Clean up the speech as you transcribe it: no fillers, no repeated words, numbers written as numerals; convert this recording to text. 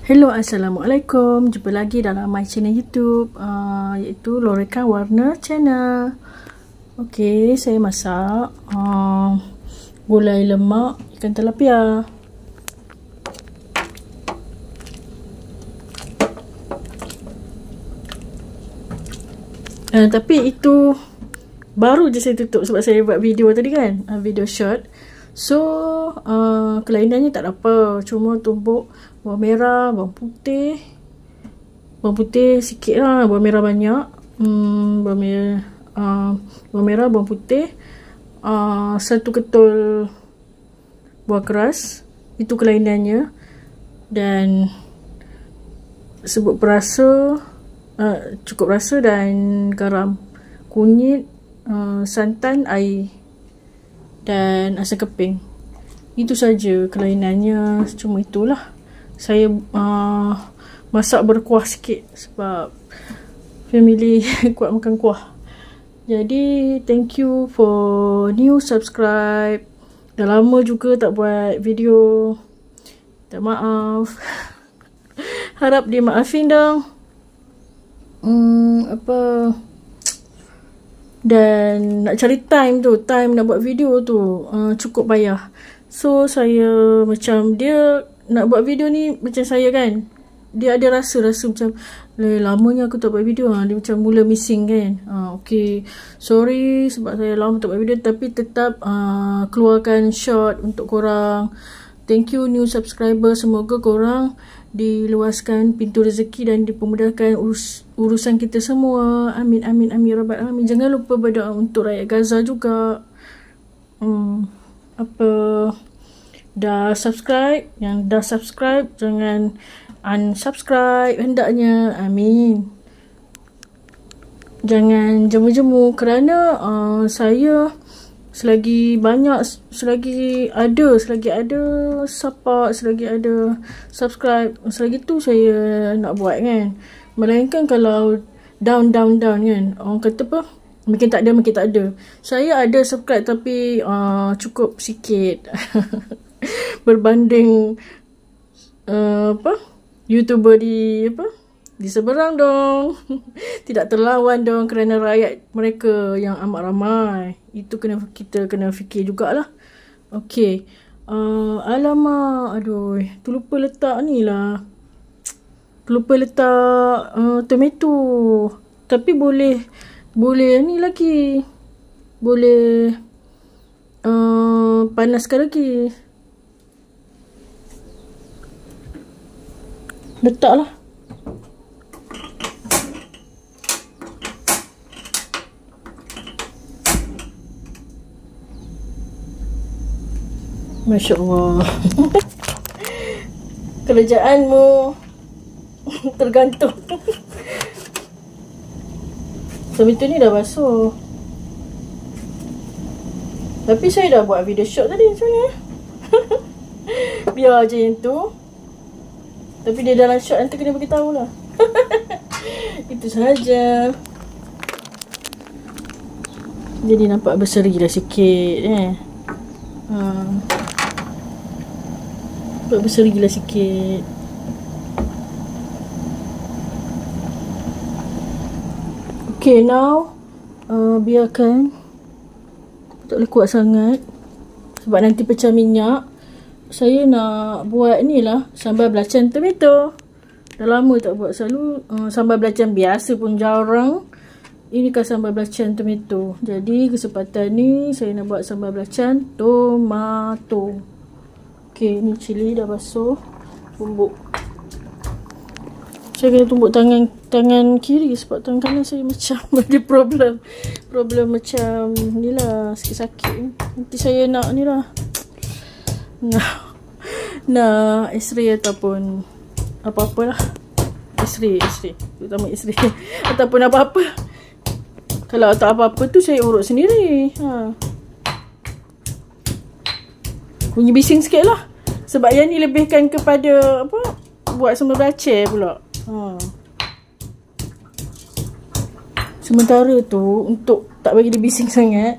Hello, Assalamualaikum. Jumpa lagi dalam my channel YouTube, iaitu Lorekan Warna Channel. Okey, saya masak gulai lemak ikan tilapia. Tapi itu baru je saya tutup sebab saya buat video tadi kan, video short. So kelainannya tak ada apa, cuma tumbuk bawang merah, bawang putih sikit lah, bawang merah banyak, bawang merah, bawang putih, 1 ketul buah keras, itu kelainannya. Dan sebut perasa, cukup rasa, dan garam, kunyit, santan, air dan asam keping. Itu saja kelainannya, cuma itulah. Saya masak berkuah sikit sebab family kuat makan kuah. Jadi thank you for new subscribe. Dah lama juga tak buat video, tak maaf. Harap dimaafin dong. Dan nak cari time nak buat video tu cukup payah. So saya macam, dia nak buat video ni macam saya kan, dia ada rasa macam lamanya aku tak buat video, dia macam mula missing kan. Okay, sorry sebab saya lama tak buat video, tapi tetap keluarkan short untuk korang. Thank you new subscriber, semoga korang diluaskan pintu rezeki dan dipermudahkan urusan kita semua. Amin amin amin rabbal alamin. Jangan lupa berdoa untuk rakyat Gaza juga. Dah subscribe, yang dah subscribe jangan unsubscribe hendaknya. Amin. Jangan jemu-jemu, kerana saya selagi ada support, selagi ada subscribe, selagi tu saya nak buat kan. Melainkan kalau down kan, orang kata apa, makin tak ada. Saya ada subscribe tapi cukup sikit berbanding YouTuber di seberang dong. Tidak terlawan dong, kerana rakyat mereka yang amat ramai. Itu kita kena fikir jugalah. Okey. Alamak, aduh, terlupa letak ni lah. Terlupa letak tomato. Tapi boleh ni lagi. Boleh panaskan lagi. Letaklah. Masya Allah. Kerjaanmu tergantung. Tomato ni dah basuh. Tapi saya dah buat video short tadi, macam mana? Biar je yang tu. Tapi dia dalam short nanti kena beritahu lah. Itu sahaja. Jadi nampak berseri lah sikit nampak berseri gila sikit. Okay, now biarkan. Tak boleh kuat sangat sebab nanti pecah minyak. Saya nak buat ni lah, sambal belacan tomato. Dah lama tak buat, selalu sambal belacan biasa pun jarang. Ini kan sambal belacan tomato. Jadi kesempatan ni saya nak buat sambal belacan tomato. Okay, ni cili dah basuh. Tumbuk. Saya kena tumbuk tangan kiri sebab tangan kanan saya macam ada problem macam ni lah, sakit-sakit. Nanti saya nak ni lah, nak x-ray ataupun apa-apalah. X-ray terutama x-ray ataupun apa-apa. Kalau tak apa-apa tu saya urut sendiri. Bunyi bising sikit lah sebab yang ni lebihkan kepada buat sambal belacan pula. Sementara tu, untuk tak bagi dia bising sangat,